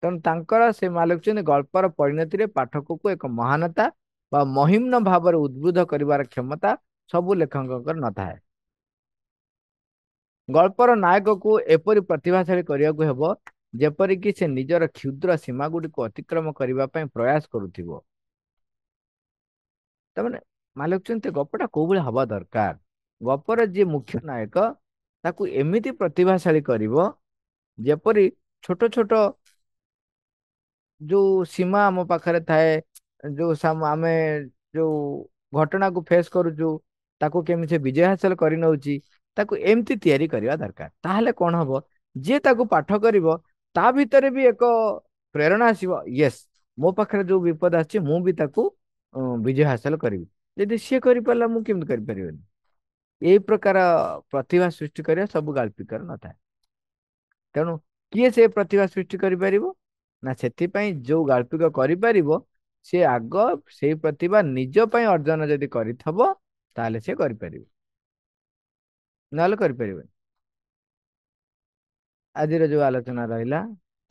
ତେଣୁ ତାଙ୍କର ସେ ମା ଲେଖୁଛନ୍ତି, ଗଳ୍ପର ପରିଣତିରେ ପାଠକକୁ ଏକ ମହାନତା ବା ମହିମ୍ନ ଭାବରେ ଉଦ୍ବୁଦ୍ଧ କରିବାର କ୍ଷମତା ସବୁ ଲେଖକଙ୍କର ନଥାଏ। ଗଳ୍ପର ନାୟକକୁ ଏପରି ପ୍ରତିଭାଶାଳୀ କରିବାକୁ ହେବ, ଯେପରିକି ସେ ନିଜର କ୍ଷୁଦ୍ର ସୀମା ଗୁଡ଼ିକୁ ଅତିକ୍ରମ କରିବା ପାଇଁ ପ୍ରୟାସ କରୁଥିବ। ତାମାନେ ମା ଲେଖୁଛନ୍ତି ଗପଟା କୋଉ ଭଳି ହବା ଦରକାର। ଗପର ଯିଏ ମୁଖ୍ୟ ନାୟକ, ତାକୁ ଏମିତି ପ୍ରତିଭାଶାଳୀ କରିବ, ଯେପରି ଛୋଟ ଛୋଟ ଯୋଉ ସୀମା ଆମ ପାଖରେ ଥାଏ, ଯୋଉ ଆମେ ଯୋଉ ଘଟଣାକୁ ଫେସ୍ କରୁଛୁ, ତାକୁ କେମିତି ସେ ବିଜୟ ହାସଲ କରିନଉଛି, ତାକୁ ଏମିତି ତିଆରି କରିବା ଦରକାର। ତାହେଲେ କଣ ହବ, ଯିଏ ତାକୁ ପାଠ କରିବ, ତା ଭିତରେ ବି ଏକ ପ୍ରେରଣା ଆସିବ। ୟେସ୍, ମୋ ପାଖରେ ଯୋଉ ବିପଦ ଆସିଛି, ମୁଁ ବି ତାକୁ ବିଜୟ ହାସଲ କରିବି। ଯଦି ସିଏ କରିପାରିଲା, ମୁଁ କେମିତି କରିପାରିବିନି? ଏଇ ପ୍ରକାର ପ୍ରତିଭା ସୃଷ୍ଟି କରିବା ସବୁ ଗାଳ୍ପିକର ନଥାଏ। ତେଣୁ କିଏ ସେ ପ୍ରତିଭା ସୃଷ୍ଟି କରିପାରିବ? ନା ସେଥିପାଇଁ ଯୋଉ ଗାଳ୍ପିକ କରିପାରିବ, ସେ ଆଗ ସେଇ ପ୍ରତିଭା ନିଜ ପାଇଁ ଅର୍ଜନ ଯଦି କରିଥବ, ତାହେଲେ ସେ କରିପାରିବ, ନହେଲେ କରିପାରିବନି। ଆଜିର ଯୋଉ ଆଲୋଚନା ରହିଲା,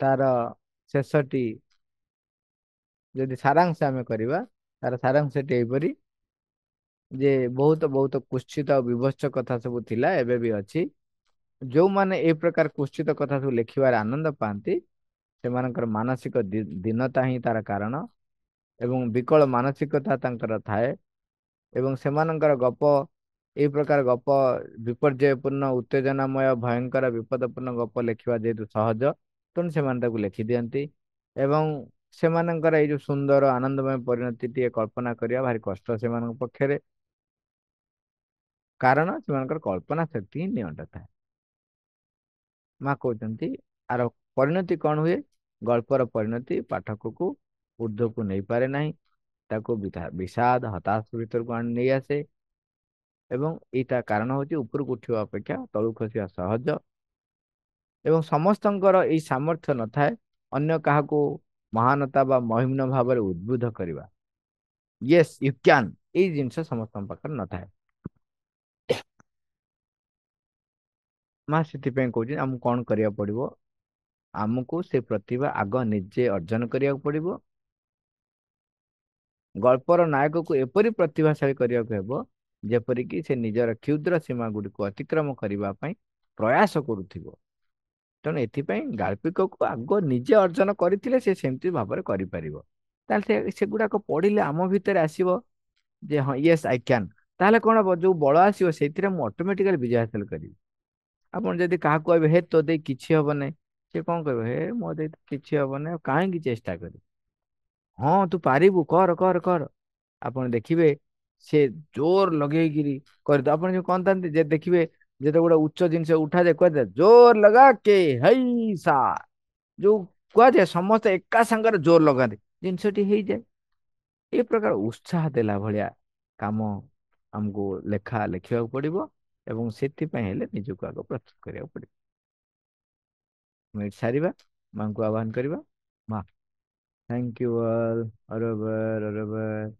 ତାର ଶେଷଟି ଯଦି ସାରାଂଶ ଆମେ କରିବା, ତାର ସାରାଂଶଟି ଏହିପରି ଯେ ବହୁତ ବହୁତ କୁତ୍ସିତ ଆଉ ବିଭତ୍ସ କଥା ସବୁ ଥିଲା, ଏବେ ବି ଅଛି। ଯୋଉମାନେ ଏଇ ପ୍ରକାର କୁତ୍ସିତ କଥା ସବୁ ଲେଖିବାରେ ଆନନ୍ଦ ପାଆନ୍ତି, ସେମାନଙ୍କର ମାନସିକ ଦୀନତା ହିଁ ତାର କାରଣ, ଏବଂ ବିକଳ ମାନସିକତା ତାଙ୍କର ଥାଏ। ଏବଂ ସେମାନଙ୍କର ଗପ, ଏଇ ପ୍ରକାର ଗପ ବିପର୍ଯ୍ୟୟପୂର୍ଣ୍ଣ, ଉତ୍ତେଜନାମୟ, ଭୟଙ୍କର, ବିପଦପୂର୍ଣ୍ଣ ଗପ ଲେଖିବା ଯେହେତୁ ସହଜ, ତେଣୁ ସେମାନେ ତାକୁ ଲେଖି ଦିଅନ୍ତି। ଏବଂ ସେମାନଙ୍କର ଏଇ ଯୋଉ ସୁନ୍ଦର ଆନନ୍ଦମୟ ପରିଣତି ଟିକେ କଳ୍ପନା କରିବା ଭାରି କଷ୍ଟ ସେମାନଙ୍କ ପକ୍ଷରେ, କାରଣ ସେମାନଙ୍କର କଳ୍ପନା ଶକ୍ତି ହିଁ ନିଅଣ୍ଟ ଥାଏ। ମା କହୁଛନ୍ତି, ଆର ପରିଣତି କଣ ହୁଏ? ଗଳ୍ପର ପରିଣତି ପାଠକକୁ ଊର୍ଦ୍ଧ୍ୱକୁ ନେଇପାରେ ନାହିଁ, ତାକୁ ବିଷାଦ ହତାଶ ଭିତରକୁ ଆଣି ନେଇ ଆସେ। ଏବଂ ଏଇଟା କାରଣ ହଉଛି ଉପରକୁ ଉଠିବା ଅପେକ୍ଷା ତଳକୁ ଖସିବା ସହଜ। ଏବଂ ସମସ୍ତଙ୍କର ଏଇ ସାମର୍ଥ୍ୟ ନଥାଏ ଅନ୍ୟ କାହାକୁ ମହାନତା ବା ମହିମ୍ନ ଭାବରେ ଉଦ୍ବୁଦ୍ଧ କରିବା। ୟେସ୍ ୟୁ କ୍ୟାନ୍, ଏଇ ଜିନିଷ ସମସ୍ତଙ୍କ ପାଖରେ ନଥାଏ। ମା ସେଥିପାଇଁ କହୁଛି, ଆମକୁ କଣ କରିବାକୁ ପଡିବ? ଆମକୁ ସେ ପ୍ରତିଭା ଆଗ ନିଜେ ଅର୍ଜନ କରିବାକୁ ପଡିବ। ଗଳ୍ପର ନାୟକକୁ ଏପରି ପ୍ରତିଭାଶାଳୀ କରିବାକୁ ହେବ, ଯେପରିକି ସେ ନିଜର କ୍ଷୁଦ୍ର ସୀମା ଗୁଡ଼ିକୁ ଅତିକ୍ରମ କରିବା ପାଇଁ ପ୍ରୟାସ କରୁଥିବ। ତେଣୁ ଏଥିପାଇଁ ଗାଳ୍ପିକକୁ ଆଗ ନିଜେ ଅର୍ଜନ କରିଥିଲେ ସେ ସେମିତି ଭାବରେ କରିପାରିବ। ତାହେଲେ ସେଗୁଡାକ ପଢିଲେ ଆମ ଭିତରେ ଆସିବ ଯେ ହଁ ୟେସ୍ ଆଇ କ୍ୟାନ୍। ତାହେଲେ କଣ ହବ, ଯୋଉ ବଳ ଆସିବ ସେଇଥିରେ ମୁଁ ଅଟୋମେଟିକାଲି ବିଜୟ ହାସଲ କରିବି। ଆପଣ ଯଦି କାହାକୁ କହିବେ ହେ ତୋ ଦେଇ କିଛି ହବ ନାହିଁ, ସେ କଣ କହିବ, ହେ ମୋ ଦେଇ ତ କିଛି ହବ ନାହିଁ, ଆଉ କାହିଁକି ଚେଷ୍ଟା କରିବି? ହଁ ତୁ ପାରିବୁ, କର କର କର। ଆପଣ ଦେଖିବେ ସେ ଜୋର ଲଗେଇକିରି କରିଦ। ଆପଣ ଯୋଉ କହନ୍ତି ଯେ ଦେଖିବେ, ଯେତେ ଗୋଟେ ଉଚ୍ଚ ଜିନିଷ ଉଠାଯାଏ କୁହାଯାଏ ଜୋର ଲଗା କେ ହେଇ ସା, ଯୋଉ କୁହାଯାଏ ସମସ୍ତେ ଏକା ସାଙ୍ଗରେ ଜୋର ଲଗାନ୍ତି, ଜିନିଷଟି ହେଇଯାଏ। ଏ ପ୍ରକାର ଉତ୍ସାହ ଦେଲା ଭଳିଆ କାମ ଆମକୁ ଲେଖିବାକୁ ପଡିବ। ଏବଂ ସେଥିପାଇଁ ହେଲେ ନିଜକୁ ଆଗ ପ୍ରସ୍ତୁତ କରିବାକୁ ପଡିବ। ଆମେ ଏଠି ସାରିବା, ମାଙ୍କୁ ଆହ୍ୱାନ କରିବା। ମା, ଥ୍ୟାଙ୍କ ୟୁ ଅଲ୍। ଅରबर ଅରबर।